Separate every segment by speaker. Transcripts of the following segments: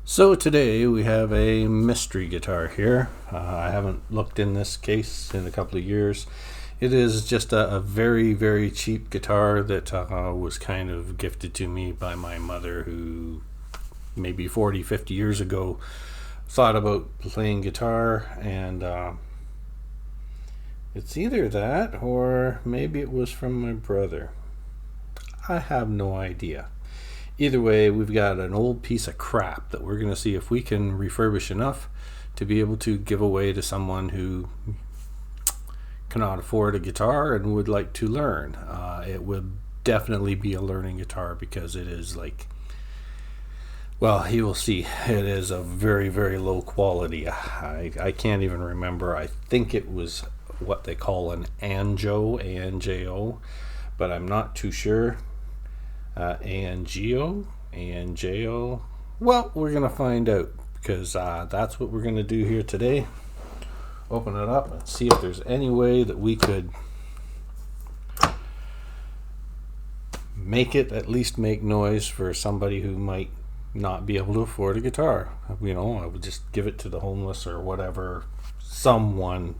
Speaker 1: So today we have a mystery guitar here. I haven't looked in this case in a couple of years. It is just a very, very cheap guitar that was kind of gifted to me by my mother, who maybe 40, 50 years ago thought about playing guitar, and it's either that or maybe it was from my brother. I have no idea. Either way, we've got an old piece of crap that we're going to see if we can refurbish enough to be able to give away to someone who cannot afford a guitar and would like to learn. It would definitely be a learning guitar because it is like, well, you will see, it is a very, very low quality. I can't even remember. I think it was what they call an Anjo, A-N-J-O, but I'm not too sure. A-N-G-O, A-N-J-O. Well, we're going to find out because that's what we're going to do here today. Open it up and see if there's any way that we could make it at least make noise for somebody who might not be able to afford a guitar. You know, I would just give it to the homeless or whatever. Someone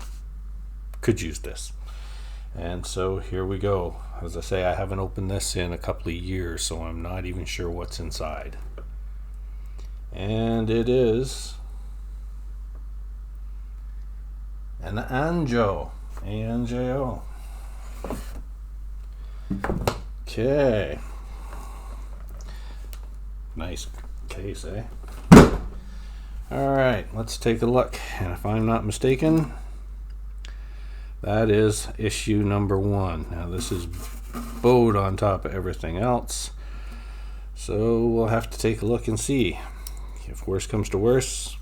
Speaker 1: could use this. And so here we go. As I say, I haven't opened this in a couple of years, so I'm not even sure what's inside. And it is an Anjo, A-N-J-O. Okay. Nice case, eh? Alright, let's take a look. And if I'm not mistaken, that is issue number 1. Now this is bowed on top of everything else, so we'll have to take a look and see. If worse comes to worse,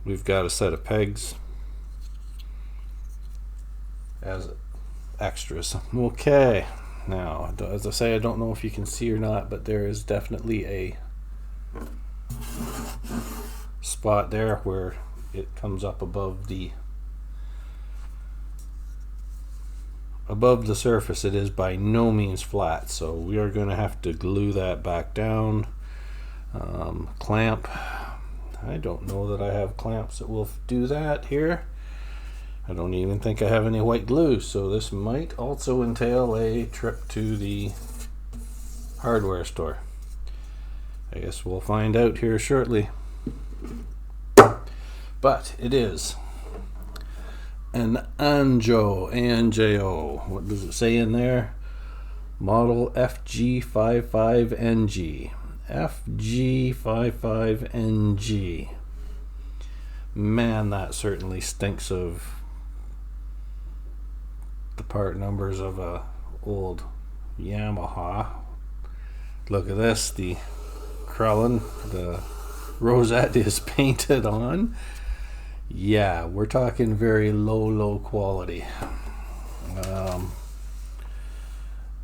Speaker 1: we've got a set of pegs as extras. Okay, now as I say, I don't know if you can see or not, but there is definitely a spot there where it comes up above the surface. It is by no means flat, so we are going to have to glue that back down. Clamp, I don't know that I have clamps that will do that here. I don't even think I have any white glue, so this might also entail a trip to the hardware store. I guess we'll find out here shortly. But it is an Anjo, A-N-J-O. What does it say in there? Model FG55NG. FG55NG. Man, that certainly stinks of the part numbers of a old Yamaha. Look at this, the Krellin, the rosette is painted on. Yeah, we're talking very low quality.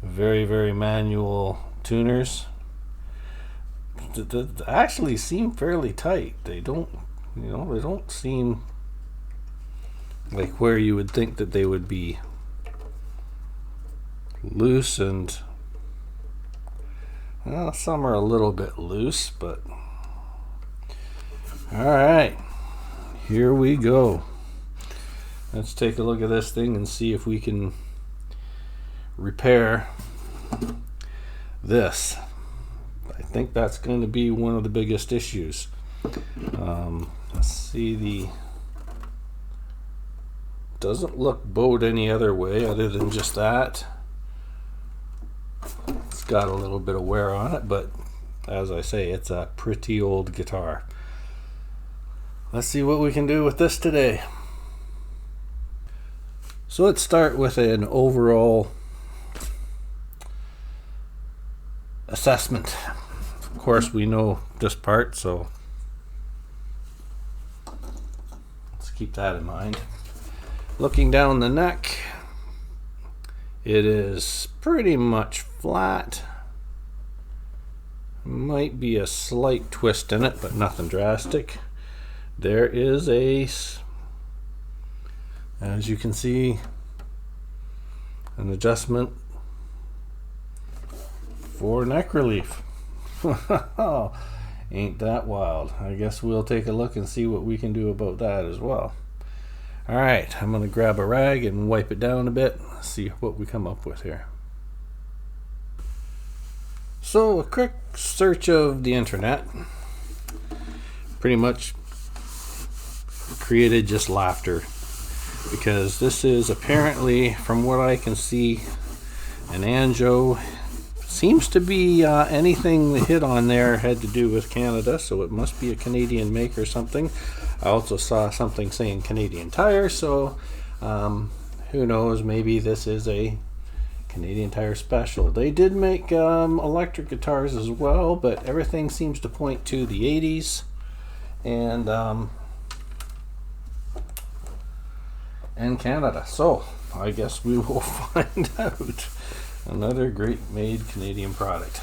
Speaker 1: Very, very manual tuners. They actually seem fairly tight. They don't, they don't seem like where you would think that they would be loose, and well, some are a little bit loose, but all right. Here we go. Let's take a look at this thing and see if we can repair this. I think that's going to be one of the biggest issues. Let's see, doesn't look bowed any other way other than just that. It's got a little bit of wear on it, but as I say, it's a pretty old guitar. Let's see what we can do with this today. So let's start with an overall assessment. Of course, we know this part, so let's keep that in mind. Looking down the neck, it is pretty much flat. Might be a slight twist in it, but nothing drastic. There is as you can see, an adjustment for neck relief. Ain't that wild? I guess we'll take a look and see what we can do about that as well. Alright, I'm going to grab a rag and wipe it down a bit, see what we come up with here. So a quick search of the internet pretty much created just laughter, because this is apparently, from what I can see, an Anjo. Seems to be anything the hit on there had to do with Canada, so it must be a Canadian make or something. I also saw something saying Canadian Tire, so who knows, maybe this is a Canadian Tire special. They did make electric guitars as well, but everything seems to point to the 80s and Canada. So I guess we will find out. Another great made Canadian product.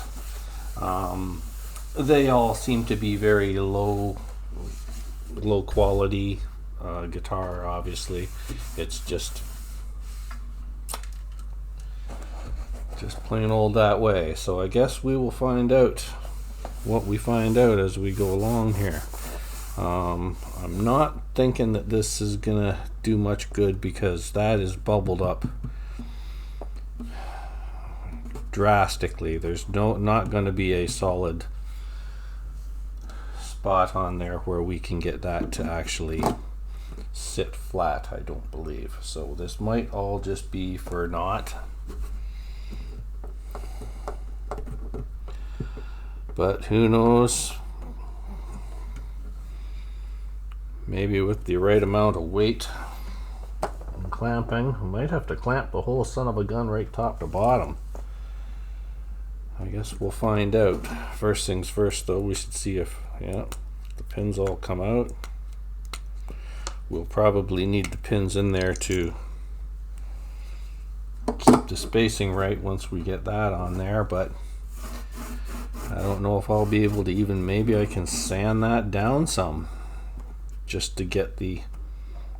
Speaker 1: They all seem to be very low quality guitar. Obviously, it's just plain old that way. So I guess we will find out what we find out as we go along here. I'm not thinking that this is gonna do much good, because that is bubbled up drastically. There's not going to be a solid spot on there where we can get that to actually sit flat, I don't believe. So this might all just be for naught. But who knows? Maybe with the right amount of weight and clamping, we might have to clamp the whole son of a gun right top to bottom. I guess we'll find out. First things first, though, we should see if the pins all come out. We'll probably need the pins in there to keep the spacing right once we get that on there, but I don't know if I'll be able to even, maybe I can sand that down some just to get the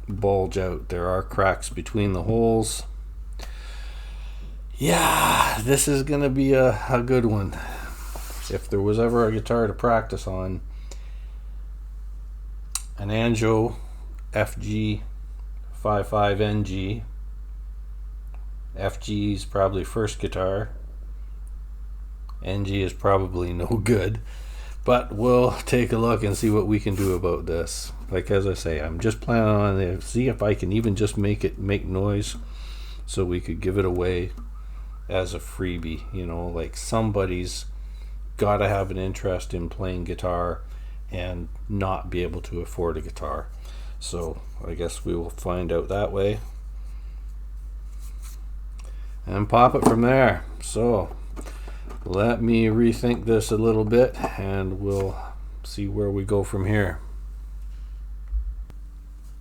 Speaker 1: bulge out. There are cracks between the holes. Yeah, this is going to be a good one. If there was ever a guitar to practice on, an Anjo FG55NG. FG is probably first guitar. NG is probably no good. But we'll take a look and see what we can do about this. Like, as I say, I'm just planning on to see if I can even just make noise so we could give it away as a freebie. You know, like, somebody's got to have an interest in playing guitar and not be able to afford a guitar. So I guess we will find out that way and pop it from there. So let me rethink this a little bit and we'll see where we go from here.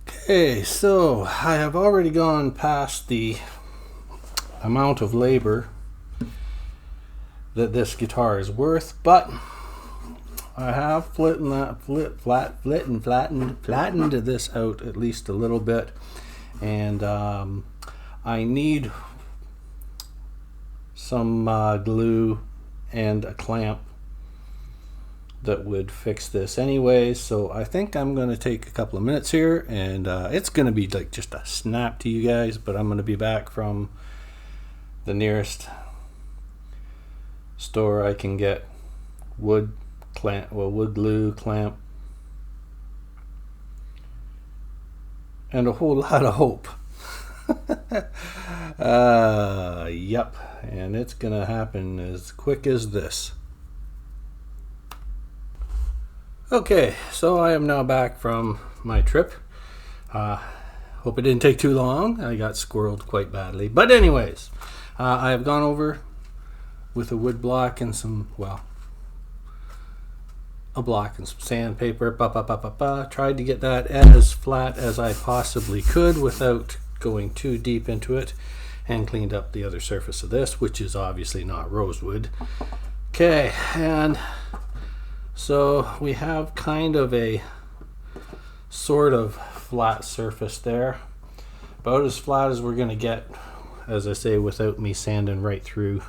Speaker 1: Okay, so I have already gone past the amount of labor that this guitar is worth, but I have flattened this out at least a little bit, and I need some glue and a clamp that would fix this anyway. So I think I'm going to take a couple of minutes here, and it's going to be like just a snap to you guys, but I'm going to be back from the nearest store I can get wood glue, clamp, and a whole lot of hope. Yep, and it's gonna happen as quick as this. Okay, so I am now back from my trip. Hope it didn't take too long. I got squirreled quite badly, but anyways, I have gone over with a wood block and some, a block and some sandpaper, tried to get that as flat as I possibly could without going too deep into it, and cleaned up the other surface of this, which is obviously not rosewood. Okay, and so we have kind of a sort of flat surface there, about as flat as we're going to get, as I say, without me sanding right through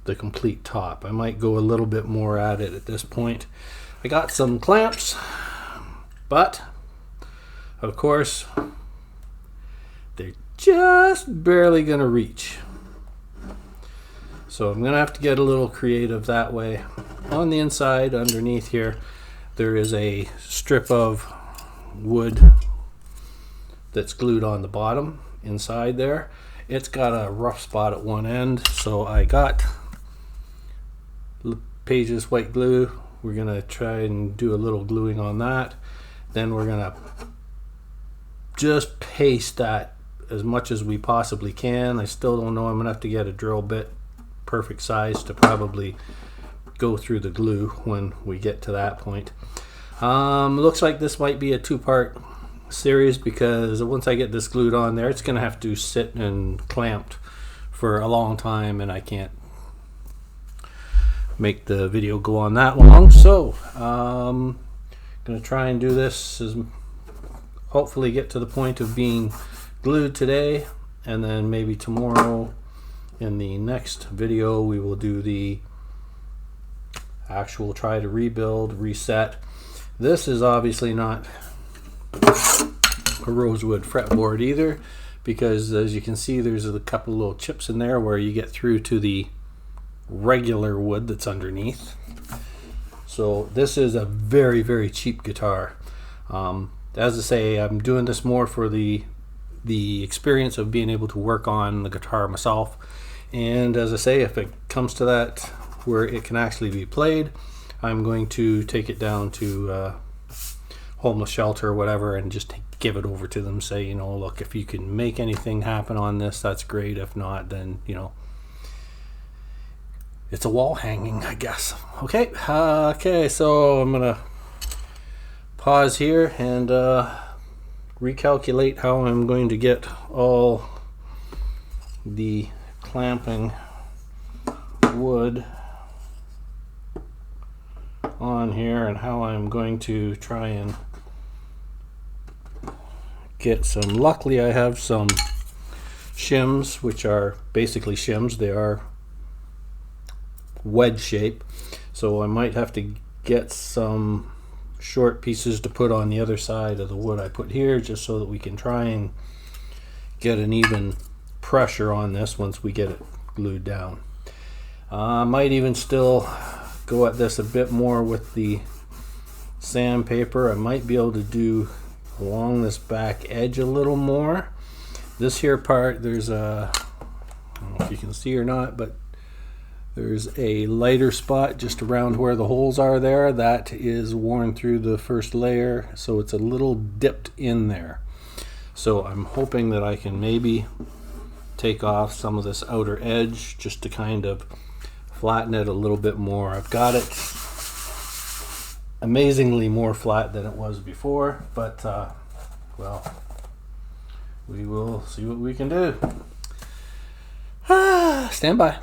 Speaker 1: the complete top. I might go a little bit more at it at this point. I got some clamps, but of course they're just barely gonna reach. So I'm gonna have to get a little creative that way. On the inside, underneath here, there is a strip of wood that's glued on the bottom inside there. It's got a rough spot at one end, so I got Paige's white glue. We're gonna try and do a little gluing on that. Then we're gonna just paste that as much as we possibly can. I still don't know. I'm gonna have to get a drill bit perfect size to probably go through the glue when we get to that point. Looks like this might be a two-part series, because once I get this glued on there, it's gonna have to sit and clamped for a long time, and I can't make the video go on that long. So gonna try and do this as hopefully get to the point of being glued today, and then maybe tomorrow in the next video we will do the actual try to rebuild, reset. This is obviously not a rosewood fretboard either, because as you can see there's a couple little chips in there where you get through to the regular wood that's underneath. So this is a very, very cheap guitar. As I say, I'm doing this more for the experience of being able to work on the guitar myself, and as I say, if it comes to that where it can actually be played, I'm going to take it down to homeless shelter or whatever and just give it over to them, say, you know, look, if you can make anything happen on this, that's great. If not, then, you know, it's a wall hanging, I guess. Okay, so I'm gonna pause here and recalculate how I'm going to get all the clamping wood on here, and how I'm going to try and get some. Luckily I have some shims, which are basically shims. They are wedge shape, so I might have to get some short pieces to put on the other side of the wood I put here, just so that we can try and get an even pressure on this once we get it glued down. I might even still go at this a bit more with the sandpaper. I might be able to do along this back edge a little more. This here part, there's a, I don't know if you can see or not, but there's a lighter spot just around where the holes are there. That is worn through the first layer, so it's a little dipped in there. So I'm hoping that I can maybe take off some of this outer edge just to kind of flatten it a little bit more. I've got it amazingly more flat than it was before, but well, we will see what we can do. Stand by.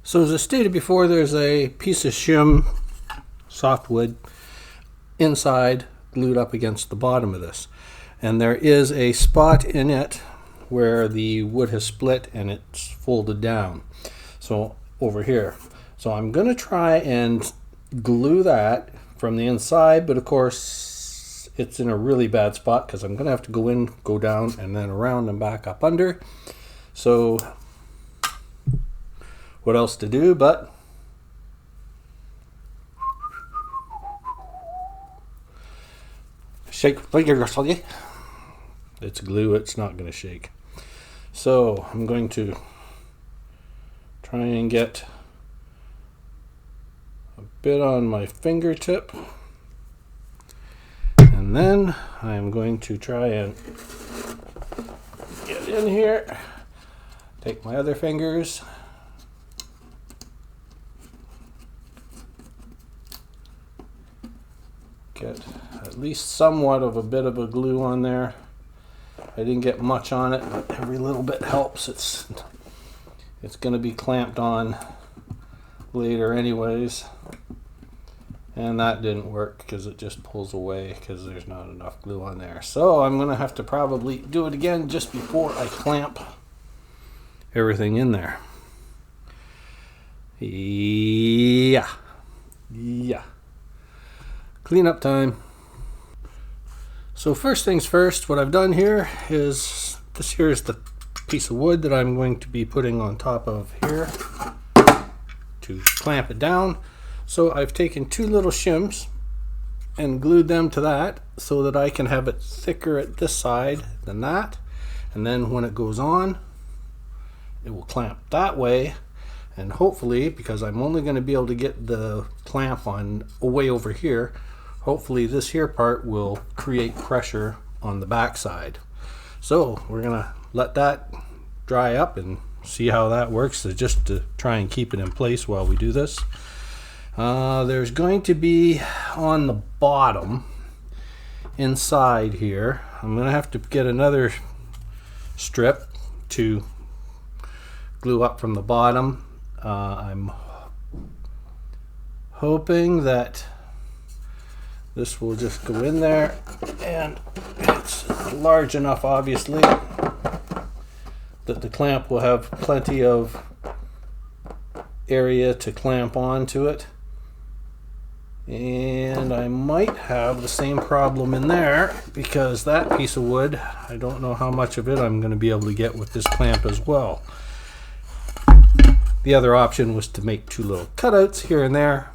Speaker 1: So as I stated before, there's a piece of shim softwood inside glued up against the bottom of this, and there is a spot in it where the wood has split and it's folded down, so over here. So I'm gonna try and glue that from the inside, but of course it's in a really bad spot because I'm gonna have to go in, go down, and then around and back up under. So what else to do but shake vigorously. It's glue, it's not going to shake. So I'm going to try and get a bit on my fingertip, and then I'm going to try and get in here, take my other fingers, get at least somewhat of a bit of a glue on there. I didn't get much on it, but every little bit helps. It's going to be clamped on later anyways, and that didn't work because it just pulls away because there's not enough glue on there. So I'm going to have to probably do it again just before I clamp everything in there. Yeah. Cleanup time. So first things first, what I've done here is, this here is the piece of wood that I'm going to be putting on top of here to clamp it down. So I've taken two little shims and glued them to that so that I can have it thicker at this side than that. And then when it goes on, it will clamp that way. And hopefully, because I'm only going to be able to get the clamp on way over here, hopefully this here part will create pressure on the back side. So we're going to let that dry up and see how that works, so just to try and keep it in place while we do this. There's going to be on the bottom inside here, I'm going to have to get another strip to glue up from the bottom. I'm hoping that this will just go in there, and it's large enough obviously that the clamp will have plenty of area to clamp onto it. And I might have the same problem in there because that piece of wood, I don't know how much of it I'm going to be able to get with this clamp as well. The other option was to make two little cutouts here and there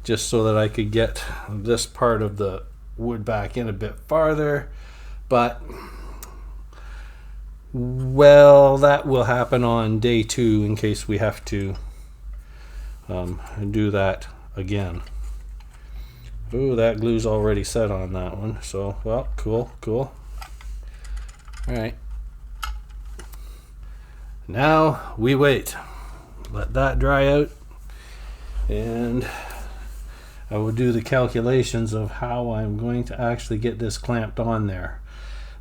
Speaker 1: just so that I could get this part of the wood back in a bit farther, but well, that will happen on day 2 in case we have to do that again. Ooh, that glue's already set on that one, so well, cool. Alright, now we wait, let that dry out, and I will do the calculations of how I'm going to actually get this clamped on there.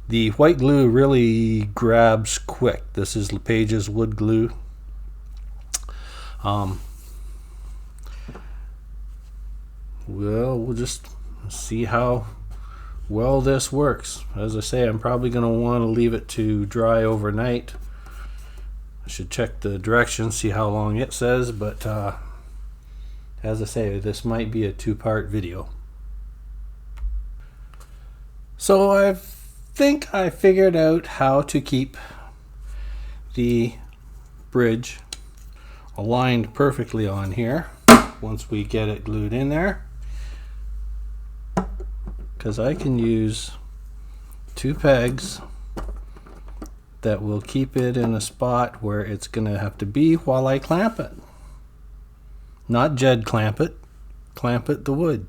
Speaker 1: The white glue really grabs quick. This is LePage's wood glue. Well, we'll just see how well this works. As I say, I'm probably going to want to leave it to dry overnight. I should check the directions, see how long it says, but as I say, this might be a 2-part video. So I think I figured out how to keep the bridge aligned perfectly on here once we get it glued in there, because I can use 2 pegs that will keep it in a spot where it's going to have to be while I clamp it. Not Jed clamp it the wood.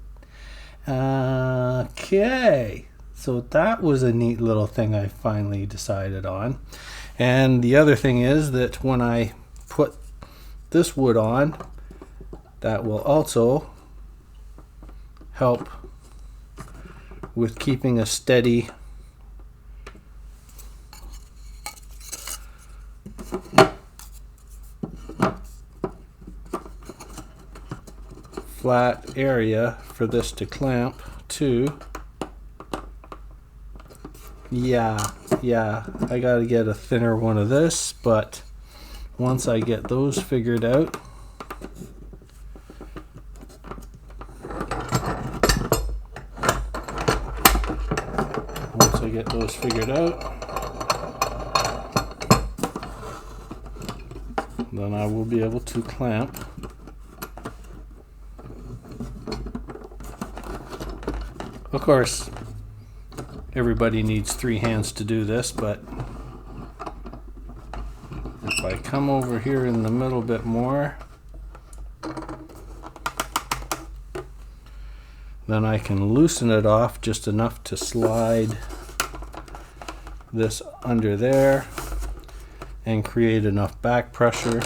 Speaker 1: Okay, so that was a neat little thing I finally decided on. And the other thing is that when I put this wood on, that will also help with keeping a steady flat area for this to clamp to. Yeah, I gotta get a thinner one of this, but once I get those figured out, then I will be able to clamp. Of course, everybody needs 3 hands to do this, but if I come over here in the middle a bit more, then I can loosen it off just enough to slide this under there and create enough back pressure,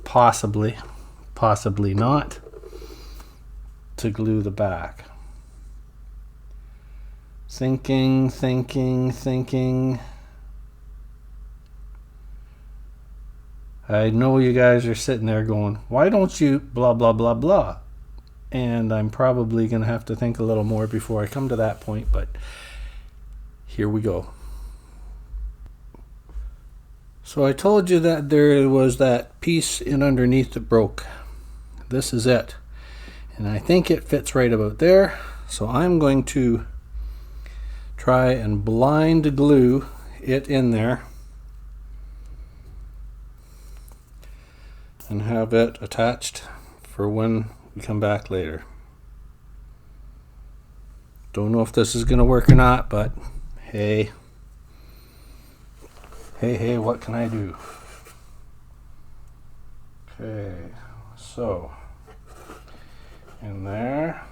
Speaker 1: possibly not, to glue the back. Thinking. I know you guys are sitting there going, why don't you blah blah blah blah? And I'm probably going to have to think a little more before I come to that point, but here we go. So I told you that there was that piece in underneath that broke. This is it. And I think it fits right about there. So I'm going to try and blind glue it in there and have it attached for when we come back later. Don't know if this is going to work or not, but hey, what can I do? Okay, so in there,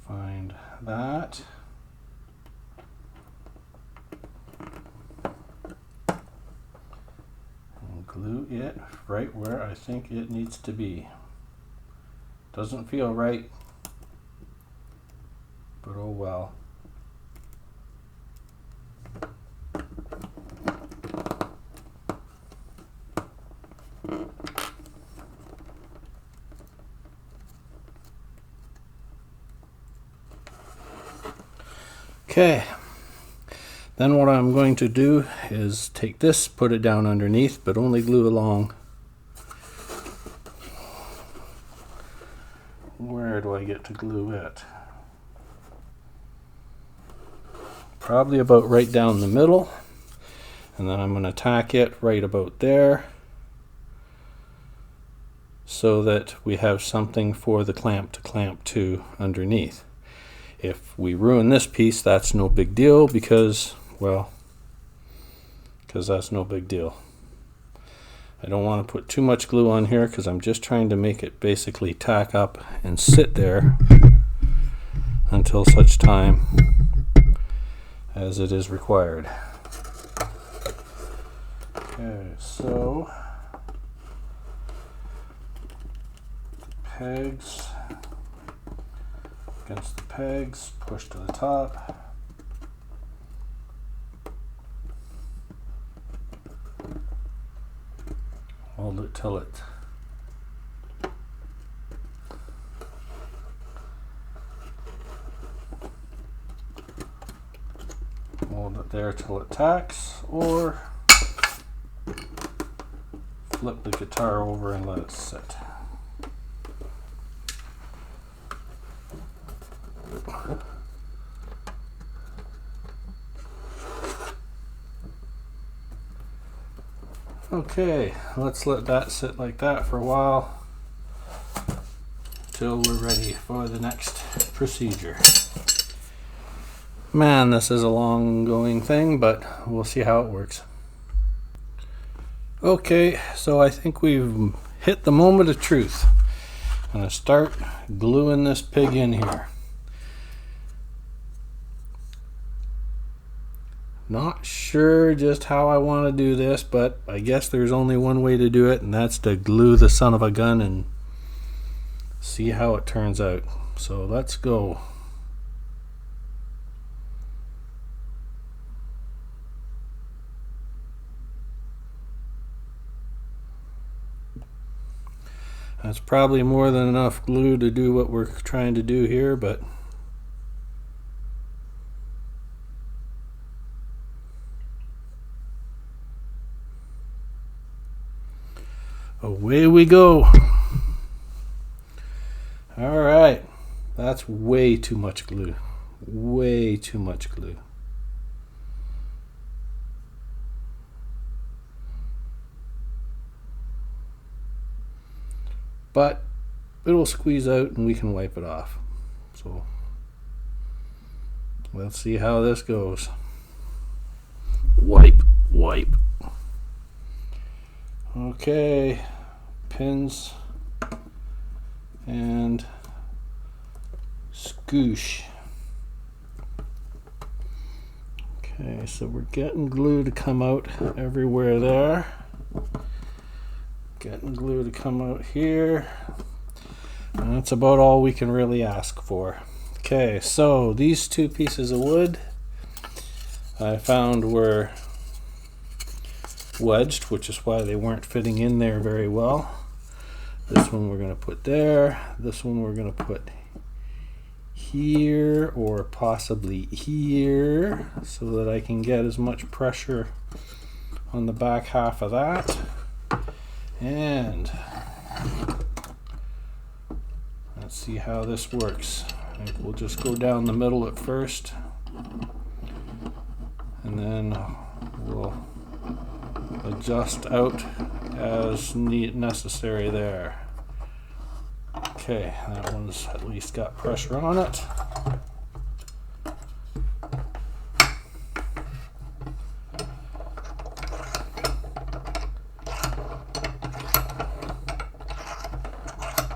Speaker 1: find that. And glue it right where I think it needs to be. Doesn't feel right, but oh well. Okay, then what I'm going to do is take this, put it down underneath, but only glue along. Where do I get to glue it? Probably about right down the middle, and then I'm going to tack it right about there so that we have something for the clamp to clamp to underneath. If we ruin this piece, that's no big deal because that's no big deal. I don't want to put too much glue on here because I'm just trying to make it basically tack up and sit there until such time as it is required. Okay, so pegs against the pegs, push to the top. Hold it till it hold it there till it tacks, or flip the guitar over and let it sit. Okay, let's let that sit like that for a while till we're ready for the next procedure. Man, this is a long going thing, but we'll see how it works. Okay, so I think we've hit the moment of truth. I'm going to start gluing this pig in here. Not sure just how I want to do this, but I guess there's only one way to do it, and that's to glue the son of a gun and see how it turns out. So let's go. That's probably more than enough glue to do what we're trying to do here, but away we go. All right, that's way too much glue. Way too much glue. But it'll squeeze out and we can wipe it off. So let's see how this goes. Wipe. Okay, pins and scoosh. Okay, so we're getting glue to come out everywhere there. Getting glue to come out here. And that's about all we can really ask for. Okay, so these two pieces of wood I found were wedged, which is why they weren't fitting in there very well. This one we're going to put there. This one we're going to put here or possibly here so that I can get as much pressure on the back half of that. And let's see how this works. I think we'll just go down the middle at first, and then we'll adjust out as necessary there. Okay, that one's at least got pressure on it.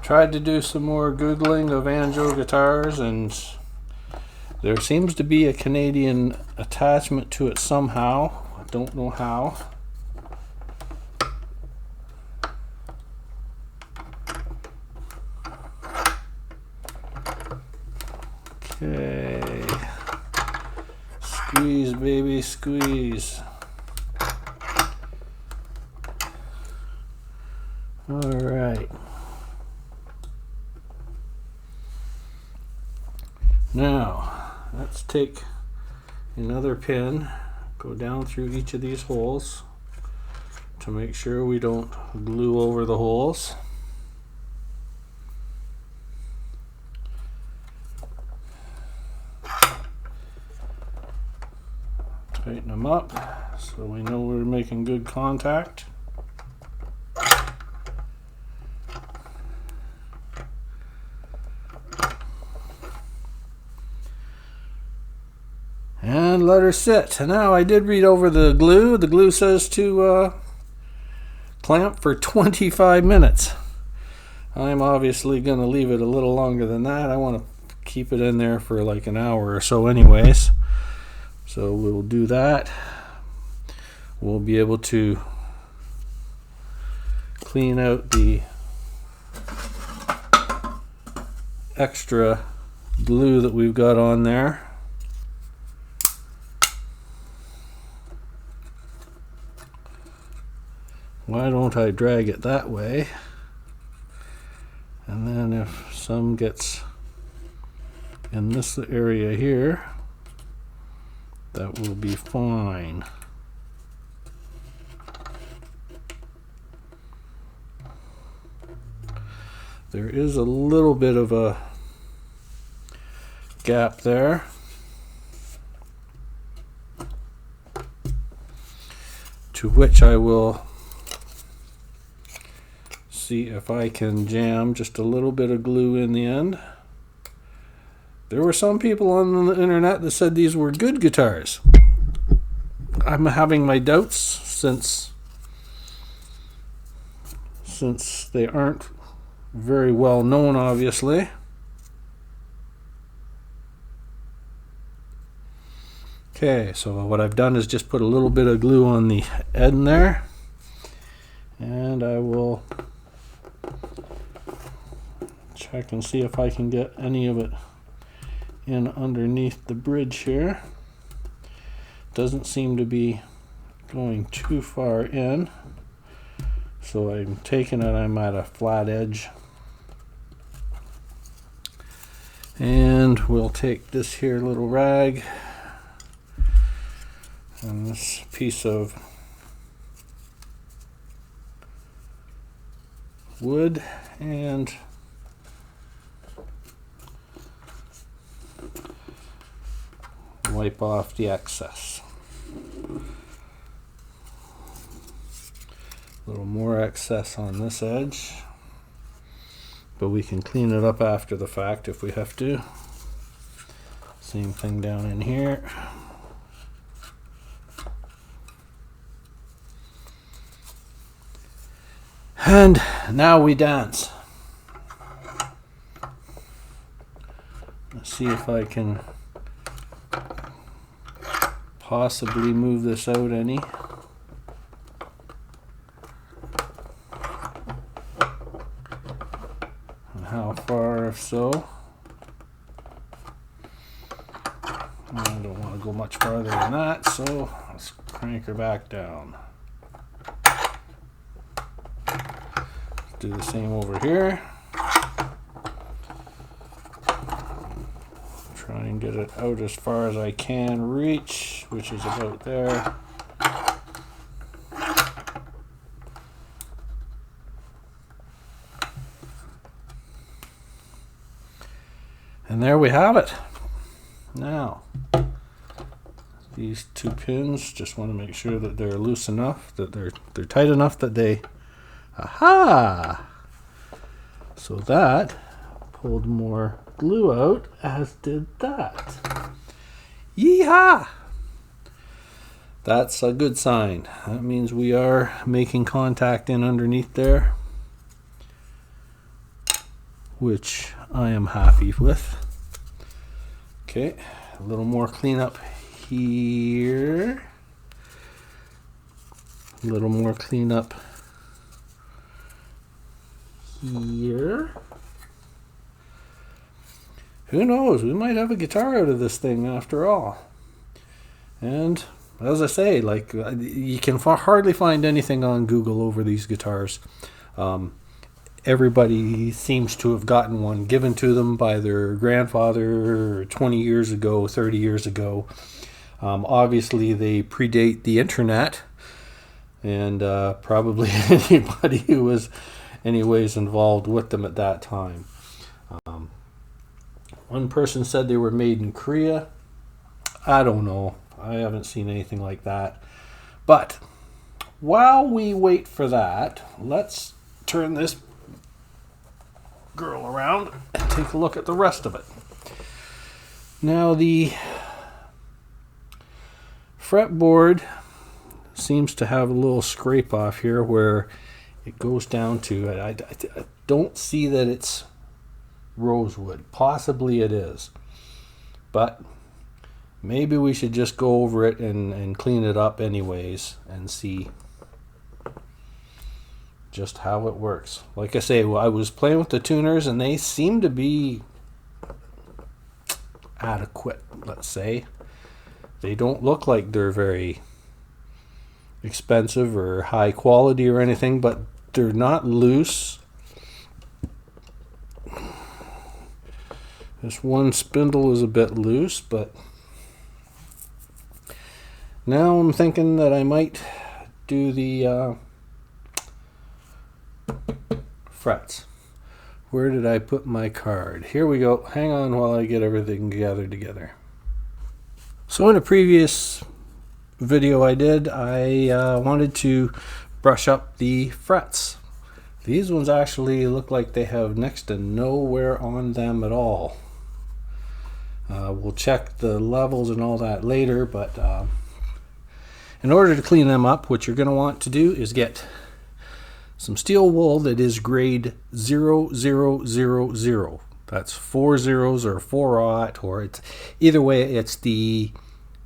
Speaker 1: Tried to do some more Googling of Anjo guitars, and there seems to be a Canadian attachment to it somehow. I don't know how. Okay. Squeeze, baby, squeeze. All right. Now, let's take another pin, go down through each of these holes to make sure we don't glue over the holes. Tighten them up so we know we're making good contact. And let her sit. Now I did read over the glue. The glue says to clamp for 25 minutes. I'm obviously going to leave it a little longer than that. I want to keep it in there for like an hour or so anyways. So we'll do that. We'll be able to clean out the extra glue that we've got on there. Why don't I drag it that way? And then if some gets in this area here, that will be fine. There is a little bit of a gap there. To which I will see if I can jam just a little bit of glue in the end. There were some people on the internet that said these were good guitars. I'm having my doubts since they aren't very well known, obviously. Okay, so what I've done is just put a little bit of glue on the end there, and I will check and see if I can get any of it in underneath the bridge here. Doesn't seem to be going too far in, so I'm taking it, I'm at a flat edge. And we'll take this here little rag and this piece of wood and wipe off the excess. A little more excess on this edge, but we can clean it up after the fact if we have to. Same thing down in here. And now we dance. Let's see if I can possibly move this out any. And how far, if so. I don't want to go much farther than that, so let's crank her back down. Do the same over here. Try and get it out as far as I can reach, which is about there. And there we have it. Now, these two pins, just want to make sure that they're loose enough, that they're tight enough that they, aha! So that pulled more glue out, as did that. Yeehaw! That's a good sign. That means we are making contact in underneath there, which I am happy with. Okay, a little more cleanup here. A little more cleanup here. Who knows? We might have a guitar out of this thing after all. And as I say, like, you can hardly find anything on Google over these guitars. Everybody seems to have gotten one given to them by their grandfather 20 years ago, 30 years ago. Obviously, they predate the internet, and probably anybody who was anyways involved with them at that time. One person said they were made in Korea. I don't know. I haven't seen anything like that. But while we wait for that, let's turn this girl around and take a look at the rest of it. Now, the fretboard seems to have a little scrape off here where it goes down to, I don't see that it's rosewood. Possibly it is, but maybe we should just go over it and clean it up anyways and see just how it works. Like I say, I was playing with the tuners and they seem to be adequate, let's say. They don't look like they're very expensive or high quality or anything, but they're not loose. This one spindle is a bit loose, but now I'm thinking that I might do the frets. Where did I put my card? Here we go. Hang on while I get everything gathered together. So in a previous video I did, I wanted to brush up the frets. These ones actually look like they have next to no wear on them at all. We'll check the levels and all that later, but in order to clean them up, what you're going to want to do is get some steel wool that is grade 0000. That's 4 zeros or 4/0, or it's either way, it's the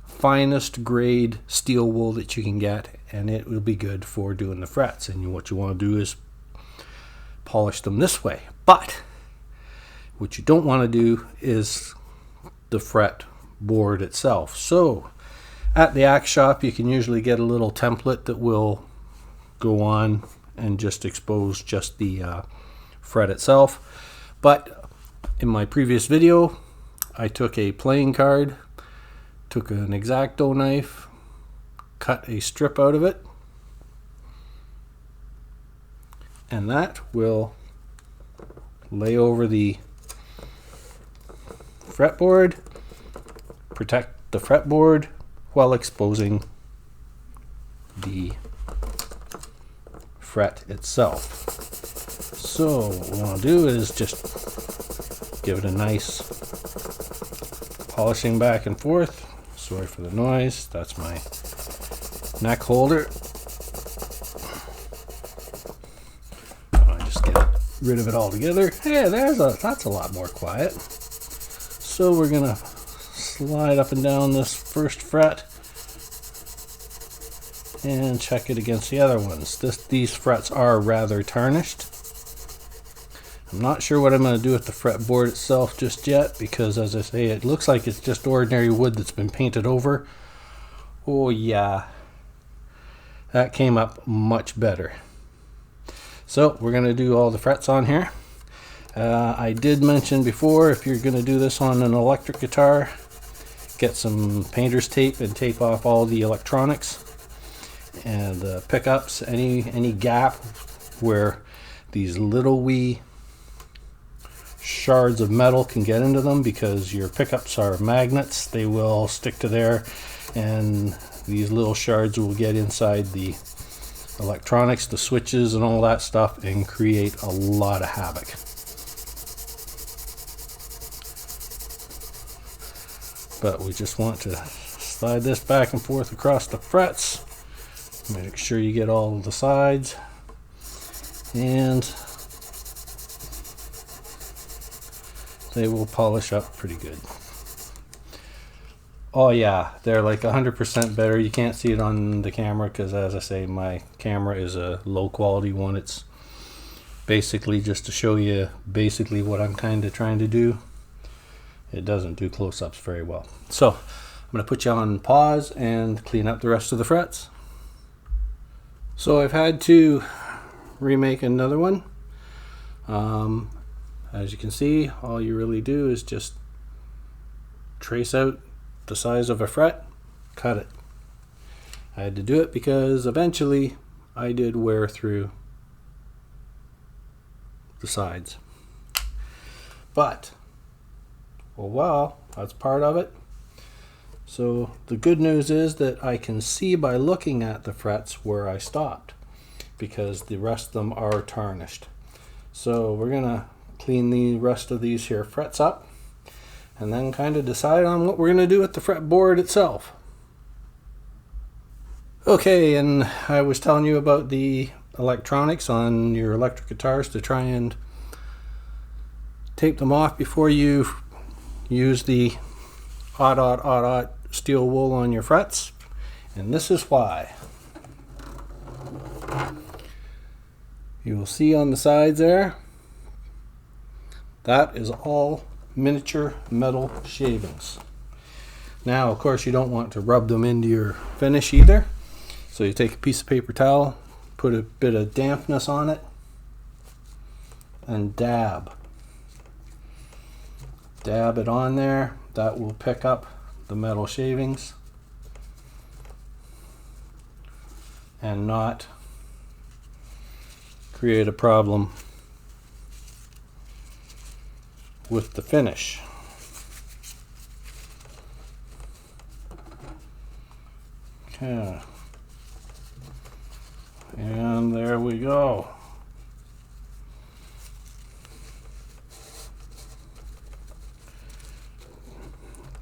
Speaker 1: finest grade steel wool that you can get, and it will be good for doing the frets. And what you want to do is polish them this way. But what you don't want to do is the fret board itself. So at the axe shop, you can usually get a little template that will go on and just expose just the fret itself. But in my previous video, I took a playing card, took an X-Acto knife, cut a strip out of it, and that will lay over the fretboard, protect the fretboard while exposing the fret itself. So what we want to do is just give it a nice polishing back and forth. Sorry for the noise. That's my neck holder. I just get rid of it all together. Hey, that's a lot more quiet. So we're gonna slide up and down this first fret and check it against the other ones. These frets are rather tarnished. I'm not sure what I'm going to do with the fretboard itself just yet, because as I say, it looks like it's just ordinary wood that's been painted over. Oh yeah, that came up much better. So we're going to do all the frets on here. I did mention before, if you're going to do this on an electric guitar, get some painter's tape and tape off all the electronics and pickups, any gap where these little wee shards of metal can get into them, because your pickups are magnets. They will stick to there, and these little shards will get inside the electronics, the switches and all that stuff, and create a lot of havoc. But we just want to slide this back and forth across the frets. Make sure you get all of the sides, and they will polish up pretty good. Oh yeah, they're like 100% better. You can't see it on the camera because, as I say, my camera is a low quality one. It's basically just to show you basically what I'm kind of trying to do. It doesn't do close-ups very well. So I'm going to put you on pause and clean up the rest of the frets. So I've had to remake another one. As you can see, all you really do is just trace out the size of a fret, cut it. I had to do it because eventually I did wear through the sides. But, well, that's part of it. So the good news is that I can see by looking at the frets where I stopped, because the rest of them are tarnished. So we're gonna clean the rest of these here frets up, and then kind of decide on what we're going to do with the fretboard itself. Okay, and I was telling you about the electronics on your electric guitars to try and tape them off before you use the odd steel wool on your frets, and this is why. You will see on the sides there, that is all miniature metal shavings. Now, of course, you don't want to rub them into your finish either. So you take a piece of paper towel, put a bit of dampness on it, and dab it on there. That will pick up the metal shavings and not create a problem with the finish. Okay, and there we go.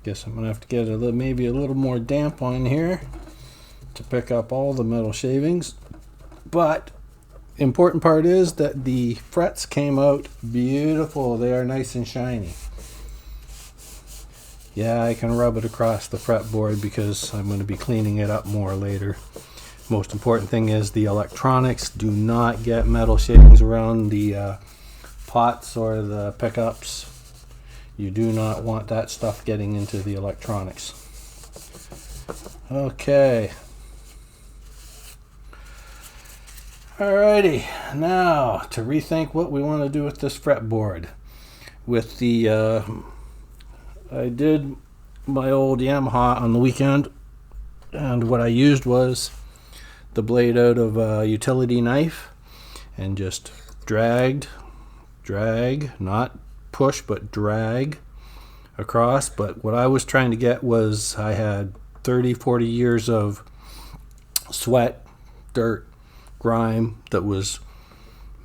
Speaker 1: Guess I'm gonna have to get maybe a little more damp on here to pick up all the metal shavings, but important part is that the frets came out beautiful. They are nice and shiny. Yeah, I can rub it across the fretboard because I'm going to be cleaning it up more later. Most important thing is the electronics do not get metal shavings around the pots or the pickups. You do not want that stuff getting into the electronics. Okay. Alrighty, now to rethink what we want to do with this fretboard. With the, I did my old Yamaha on the weekend, and what I used was the blade out of a utility knife, and just drag, not push, but drag across. But what I was trying to get was, I had 30-40 years of sweat, dirt, grime that was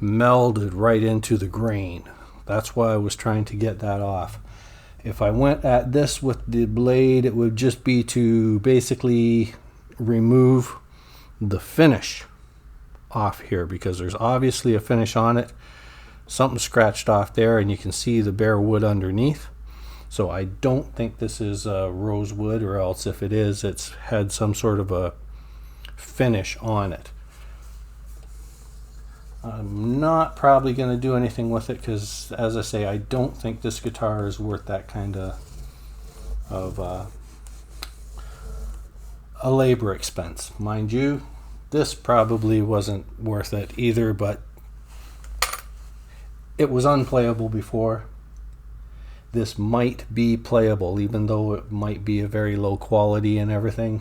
Speaker 1: melded right into the grain. That's why I was trying to get that off. If I went at this with the blade, it would just be to basically remove the finish off here, because there's obviously a finish on it. Something scratched off there, and you can see the bare wood underneath. So I don't think this is rosewood, or else if it is, it's had some sort of a finish on it. I'm not probably going to do anything with it because, as I say, I don't think this guitar is worth that kind of a labor expense. Mind you, this probably wasn't worth it either, but it was unplayable before. This might be playable, even though it might be a very low quality and everything.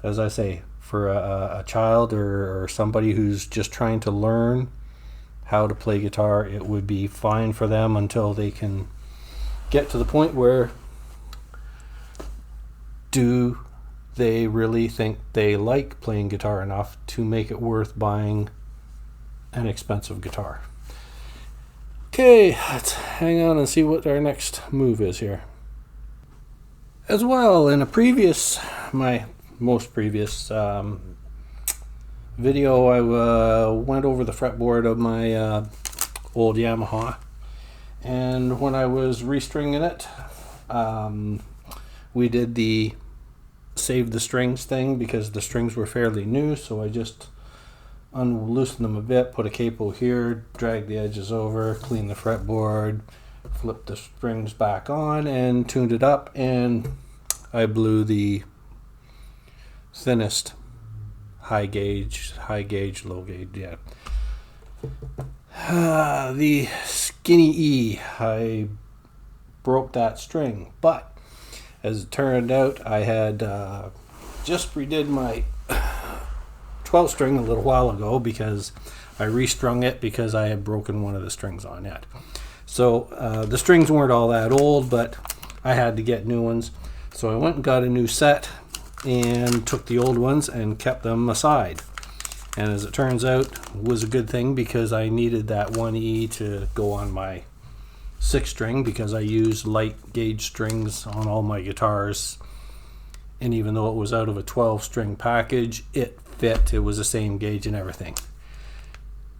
Speaker 1: As I say, for a child or somebody who's just trying to learn how to play guitar, it would be fine for them until they can get to the point where, do they really think they like playing guitar enough to make it worth buying an expensive guitar? Okay, let's hang on and see what our next move is here. As well, in my most previous video, I went over the fretboard of my old Yamaha, and when I was restringing it, we did the save the strings thing because the strings were fairly new, so I just unloosened them a bit, put a capo here, drag the edges over, clean the fretboard, flip the strings back on, and tuned it up, and I blew the thinnest high gauge, low gauge, yeah. The skinny E, I broke that string, but as it turned out, I had just redid my 12 string a little while ago because I restrung it because I had broken one of the strings on it. So the strings weren't all that old, but I had to get new ones. So I went and got a new set and took the old ones and kept them aside. And as it turns out, it was a good thing because I needed that 1E to go on my 6 string because I use light gauge strings on all my guitars. And even though it was out of a 12 string package, it fit. It was the same gauge and everything.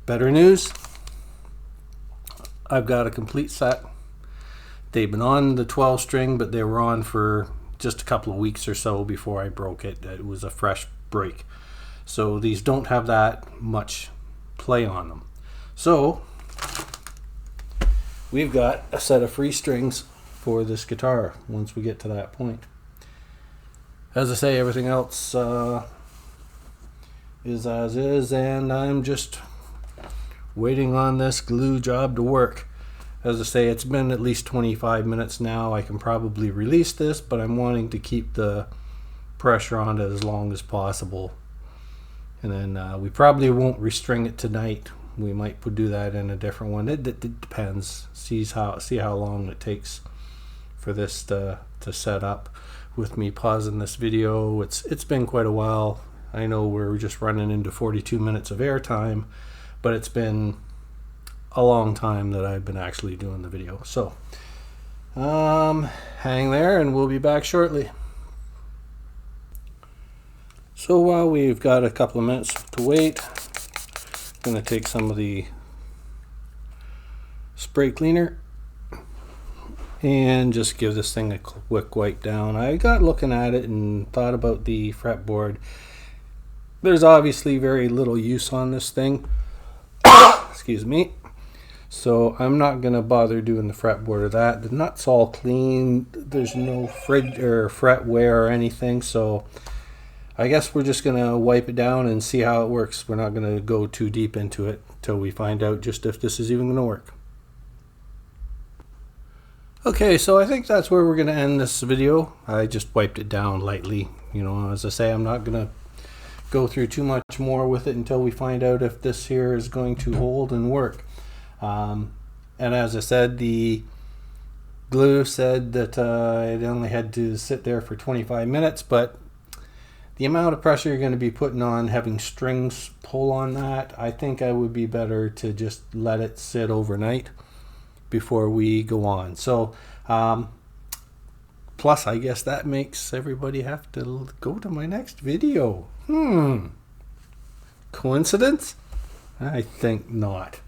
Speaker 1: Better news, I've got a complete set. They've been on the 12 string, but they were on for just a couple of weeks or so before I broke it. It was a fresh break. So these don't have that much play on them. So we've got a set of free strings for this guitar once we get to that point. As I say, everything else is as is, and I'm just waiting on this glue job to work. As I say, it's been at least 25 minutes now. I can probably release this, but I'm wanting to keep the pressure on it as long as possible. And then we probably won't restring it tonight. We might do that in a different one. It depends. See how long it takes for this to set up. With me pausing this video, it's been quite a while. I know we're just running into 42 minutes of airtime, but it's been a long time that I've been actually doing the video. So hang there and we'll be back shortly. So while we've got a couple of minutes to wait, I'm going to take some of the spray cleaner and just give this thing a quick wipe down. I got looking at it and thought about the fretboard. There's obviously very little use on this thing. Excuse me. So I'm not going to bother doing the fretboard of that. The nut's all clean. There's no fridge or fret wear or anything. So I guess we're just going to wipe it down and see how it works. We're not going to go too deep into it till we find out just if this is even going to work. Okay, so I think that's where we're going to end this video. I just wiped it down lightly. You know, as I say, I'm not going to go through too much more with it until we find out if this here is going to hold and work. And as I said, the glue said that it only had to sit there for 25 minutes, but the amount of pressure you're going to be putting on having strings pull on that, I think I would be better to just let it sit overnight before we go on. So plus I guess that makes everybody have to go to my next video. Coincidence? I think not.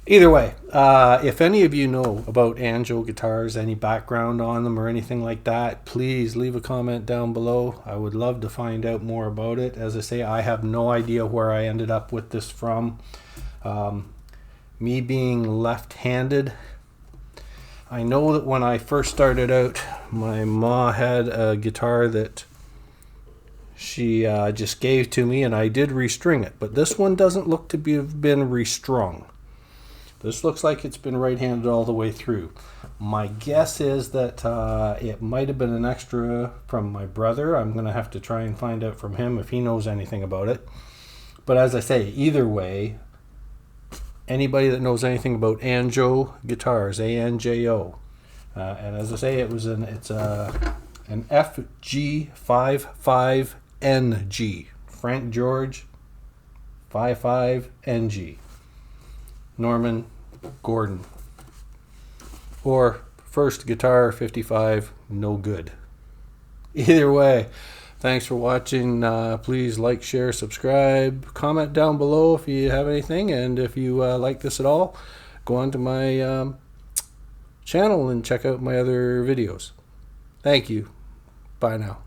Speaker 1: Either way, if any of you know about Anjo guitars, any background on them or anything like that, please leave a comment down below. I would love to find out more about it. As I say, I have no idea where I ended up with this from. Me being left-handed, I know that when I first started out, my ma had a guitar that she just gave to me, and I did restring it. But this one doesn't look to have been restrung. This looks like it's been right-handed all the way through. My guess is that it might have been an extra from my brother. I'm going to have to try and find out from him if he knows anything about it. But as I say, either way, Anybody that knows anything about Anjo guitars, ANJO, and as I say, it's an FG55NG, Frank George 55NG, Norman Gordon, or first guitar 55, no good. Either way, thanks for watching. Please like, share, subscribe, comment down below if you have anything, and if you like this at all, go on to my channel and check out my other videos. Thank you. Bye now.